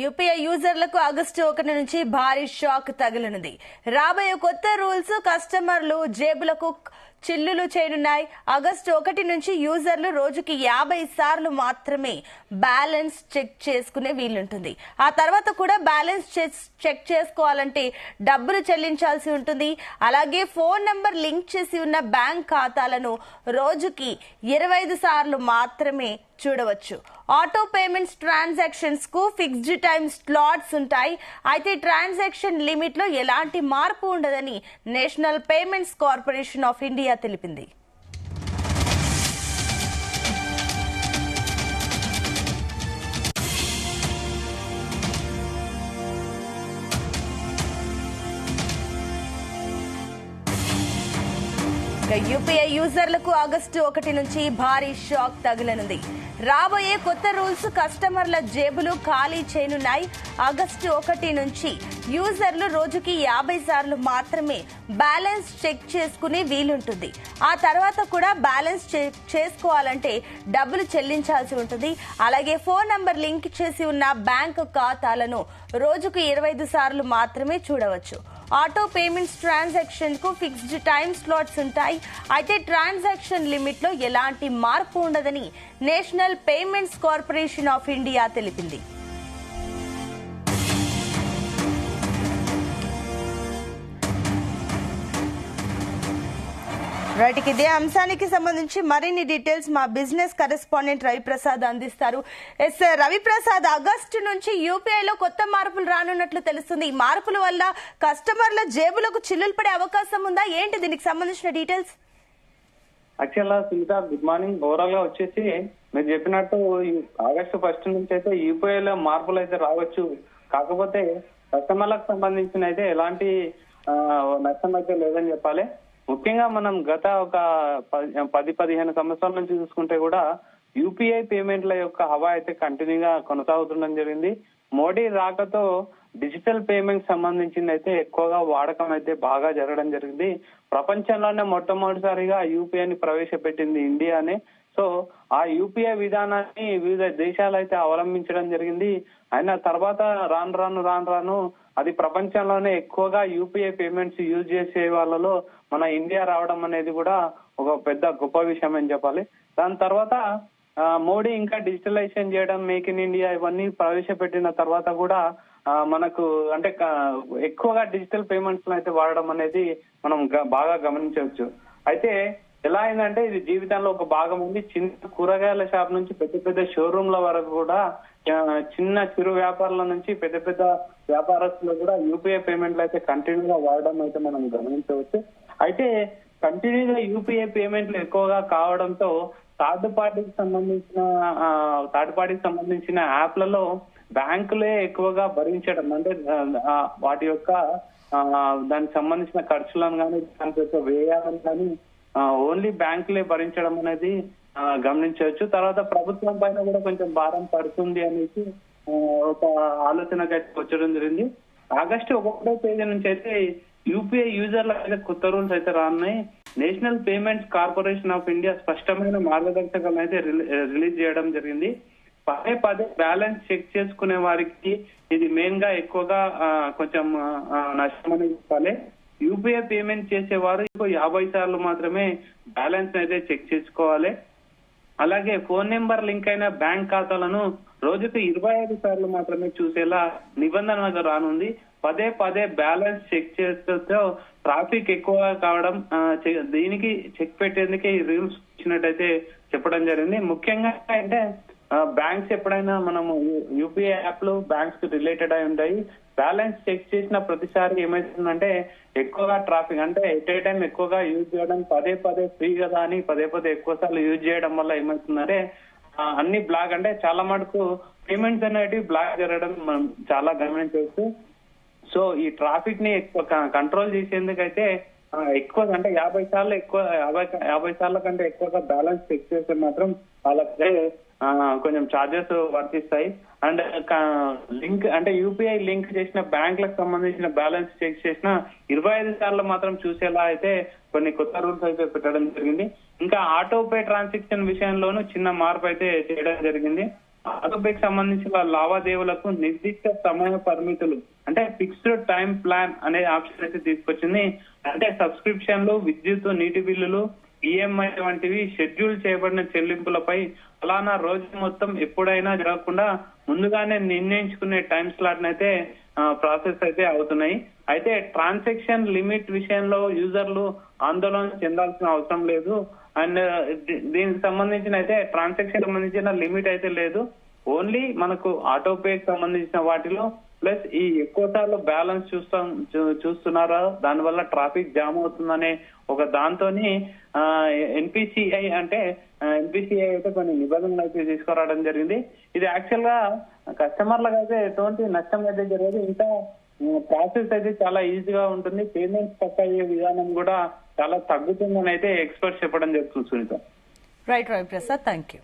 UPI యూజర్లకు August 1 నుంచి భారీ shock తగలనుంది. రాబోయే కొత్త రూల్స్ కస్టమర్లు జేబులకు చిల్లులు చేయనున్నాయి. ఆగస్టు 1 నుంచి యూజర్లు రోజుకి 50 సార్లు మాత్రమే బ్యాలెన్స్ చెక్ చేసుకునే వీలుంటుంది. ఆ తర్వాత కూడా బ్యాలెన్స్ చెక్ చేసుకోవాలంటే డబ్బులు చెల్లించాల్సి ఉంటుంది. అలాగే ఫోన్ నంబర్ లింక్ చేసి ఉన్న బ్యాంక్ ఖాతాలను రోజుకి 25 సార్లు మాత్రమే చూడవచ్చు. ఆటో పేమెంట్స్ ట్రాన్సాక్షన్స్ కు ఫిక్స్డ్ టైమ్ స్లాట్స్ ఉంటాయి. అయితే ట్రాన్సాక్షన్ లిమిట్ లో ఎలాంటి మార్పు ఉండదని national payments corporation of India తెలిపింది. యూపీఐ యూజర్లకు ఆగస్టు 1 నుంచి భారీ షాక్ తగలనుంది. రాబోయే కొత్త రూల్స్ కస్టమర్ల జేబులు ఖాళీ చేయనున్నాయి. ఆగస్టు 1 నుంచి యూజర్లు రోజుకి 50 సార్లు మాత్రమే బ్యాలెన్స్ చెక్ చేసుకునే వీలుంటుంది. ఆ తర్వాత కూడా బ్యాలెన్స్ చెక్ చేసుకోవాలంటే డబ్బులు చెల్లించాల్సి ఉంటుంది. అలాగే ఫోన్ నంబర్ లింక్ చేసి ఉన్న బ్యాంకు ఖాతాలను రోజుకు 25 సార్లు మాత్రమే చూడవచ్చు. ఆటో పేమెంట్స్ ట్రాన్సాక్షన్ కు ఫిక్స్డ్ టైమ్ స్లాట్స్ ఉంటాయి. అయితే ట్రాన్సాక్షన్ లిమిట్ లో ఎలాంటి మార్పు ఉండదని national payments corporation of India తెలిపింది. రైట్, ఇదే అంశానికి సంబంధించి మరిన్ని డీటెయిల్స్ మా బిజినెస్ కరెస్పాండెంట్ రవిప్రసాద్ అందిస్తారు. ఎస్ రవిప్రసాద్, ఆగస్టు నుంచి యూపీఐలో కొత్త మార్పులు రానున్నట్లు తెలుస్తుంది. ఈ మార్పుల వల్ల కస్టమర్ల జేబులకు చిల్లులు పడే అవకాశం ఉందా? ఏంటి దీనికి సంబంధించిన డీటెయిల్స్? యాక్చువల్గా సునీత, గుడ్ మార్నింగ్. ఓవరాల్ గా వచ్చేసి మీరు చెప్పినట్టు ఆగస్టు 1 నుంచి అయితే యూపీఐలో మార్పులు అయితే రావచ్చు. కాకపోతే కస్టమర్లకు సంబంధించిన అయితే ఎలాంటి నష్టం అయితే లేదని చెప్పాలి. ముఖ్యంగా మనం గత ఒక 10-15 సంవత్సరాల నుంచి చూసుకుంటే కూడా యూపీఐ పేమెంట్ల యొక్క హవా అయితే కంటిన్యూగా కొనసాగుతుండడం జరిగింది. మోడీ రాకతో డిజిటల్ పేమెంట్ సంబంధించింది అయితే ఎక్కువగా వాడకం అయితే బాగా జరగడం జరిగింది. ప్రపంచంలోనే మొట్టమొదటిసారిగా యూపీఐని ప్రవేశపెట్టింది ఇండియానే. సో ఆ యూపీఐ విధానాన్ని వివిధ దేశాలు అయితే అవలంబించడం జరిగింది. అయినా తర్వాత రాను అది ప్రపంచంలోనే ఎక్కువగా యూపీఐ పేమెంట్స్ యూజ్ చేసే వాళ్ళలో మన ఇండియా రావడం అనేది కూడా ఒక పెద్ద గొప్ప విషయం అని చెప్పాలి. దాని తర్వాత మోడీ ఇంకా డిజిటలైజేషన్ చేయడం, మేక్ ఇన్ ఇండియా ఇవన్నీ ప్రవేశపెట్టిన తర్వాత కూడా మనకు అంటే ఎక్కువగా డిజిటల్ పేమెంట్స్ అయితే వాడడం అనేది మనం బాగా గమనించవచ్చు. అయితే ఎలా అయిందంటే ఇది జీవితంలో ఒక భాగం ఉంది. చిన్న కూరగాయల షాప్ నుంచి పెద్ద షోరూమ్ల వరకు కూడా, చిన్న చిరు వ్యాపారుల నుంచి పెద్ద వ్యాపారస్తులు కూడా యూపీఐ పేమెంట్లు అయితే కంటిన్యూగా వాడడం అయితే మనం గమనించవచ్చు. అయితే కంటిన్యూగా యూపీఐ పేమెంట్లు ఎక్కువగా కావడంతో థర్డ్ పార్టీకి సంబంధించిన యాప్లలో బ్యాంకులే ఎక్కువగా భరించడం, అంటే వాటి యొక్క దానికి సంబంధించిన ఖర్చులను కానీ దాని యొక్క వ్యయాలను కానీ ఓన్లీ బ్యాంకులే భరించడం అనేది గమనించవచ్చు. తర్వాత ప్రభుత్వం పైన కూడా కొంచెం భారం పడుతుంది అనేసి ఒక ఆలోచనకు అయితే వచ్చడం జరిగింది. ఆగస్టు 1వ తేదీ నుంచి అయితే యూపీఐ యూజర్ల అయితే కొత్త రూల్స్ అయితే రానున్నాయి. National payments corporation of India స్పష్టమైన మార్గదర్శకాలను అయితే రిలీజ్ చేయడం జరిగింది. పదే బ్యాలెన్స్ చెక్ చేసుకునే వారికి ఇది మెయిన్ గా ఎక్కువగా కొంచెం నష్టం అని చెప్పాలి. యూపీఐ పేమెంట్ చేసేవారు 50 సార్లు మాత్రమే బ్యాలెన్స్ అయితే చెక్ చేసుకోవాలి. అలాగే ఫోన్ నెంబర్ లింక్ అయిన బ్యాంక్ ఖాతాలను రోజుకు 25 సార్లు మాత్రమే చూసేలా నిబంధనగా రానుంది. పదే బ్యాలెన్స్ చెక్ చేస్తూ ట్రాఫిక్ ఎక్కువగా కావడం, దీనికి చెక్ పెట్టేందుకే ఈ రూల్స్ ఇచ్చినట్టయితే చెప్పడం జరిగింది. ముఖ్యంగా అంటే బ్యాంక్స్ ఎప్పుడైనా మనము యూపీఐ యాప్లు బ్యాంక్స్ కి రిలేటెడ్ అయి ఉంటాయి. బ్యాలెన్స్ చెక్ చేసిన ప్రతిసారి ఏమైతుందంటే ఎక్కువగా ట్రాఫిక్, అంటే ఎట్ ఏ టైం ఎక్కువగా యూజ్ చేయడం, పదే ఫ్రీ కదా అని పదే ఎక్కువ సార్లు యూజ్ చేయడం వల్ల ఏమవుతుందంటే అన్ని బ్లాక్, అంటే చాలా మటుకు పేమెంట్స్ అనేటివి బ్లాక్ జరగడం మనం చాలా గమనించవచ్చు. సో ఈ ట్రాఫిక్ ని ఎక్కువ కంట్రోల్ చేసేందుకైతే ఎక్కువ, అంటే 50 సార్ల కంటే ఎక్కువగా బ్యాలెన్స్ చెక్ చేస్తే మాత్రం వాళ్ళకి కొంచెం చార్జెస్ వర్తిస్తాయి. అండ్ లింక్, అంటే యూపీఐ లింక్ చేసిన బ్యాంకులకు సంబంధించిన బ్యాలెన్స్ చెక్ చేసిన 25 సార్లు మాత్రం చూసేలా అయితే కొన్ని కొత్త రూల్స్ అయితే పెట్టడం జరిగింది. ఇంకా ఆటో పే ట్రాన్సాక్షన్ విషయంలోనూ చిన్న మార్పు అయితే చేయడం జరిగింది. ఆటోపేకి సంబంధించిన లావాదేవీలకు నిర్దిష్ట సమయ పరిమితులు అంటే ఫిక్స్డ్ టైం ప్లాన్ అనే ఆప్షన్ అయితే తీసుకొచ్చింది. అంటే సబ్స్క్రిప్షన్లు, విద్యుత్, నీటి బిల్లులు, ఈఎంఐ వంటివి షెడ్యూల్ చేయబడిన చెల్లింపులపై ఫలానా రోజు మొత్తం ఎప్పుడైనా జరగకుండా ముందుగానే నిర్ణయించుకునే టైం స్లాట్ అయితే ప్రాసెస్ అయితే అవుతున్నాయి. అయితే ట్రాన్సాక్షన్ లిమిట్ విషయంలో యూజర్లు ఆందోళన చెందాల్సిన అవసరం లేదు. అండ్ దీనికి సంబంధించిన అయితే ట్రాన్సాక్షన్ సంబంధించిన లిమిట్ అయితే లేదు. ఓన్లీ మనకు ఆటోపేకి సంబంధించిన వాటిలో ప్లస్ ఈ ఎక్కువ సార్లు బ్యాలెన్స్ చూస్తున్నారా, దానివల్ల ట్రాఫిక్ జామ్ అవుతుందనే ఒక దాంతోని ఎన్పిసిఐ అయితే కొన్ని నిబంధనలు అయితే తీసుకురావడం జరిగింది. ఇది యాక్చువల్ గా కస్టమర్లకు అయితే ఎటువంటి నష్టం అయితే జరగదు. ఇంకా ప్రాసెస్ అయితే చాలా ఈజీగా ఉంటుంది. పేమెంట్స్ పక్క అయ్యే విధానం కూడా చాలా తగ్గుతుందని అయితే ఎక్స్పర్ట్స్ చెప్పడం జరుగుతుంది Sunitha. Right Prasad, thank you.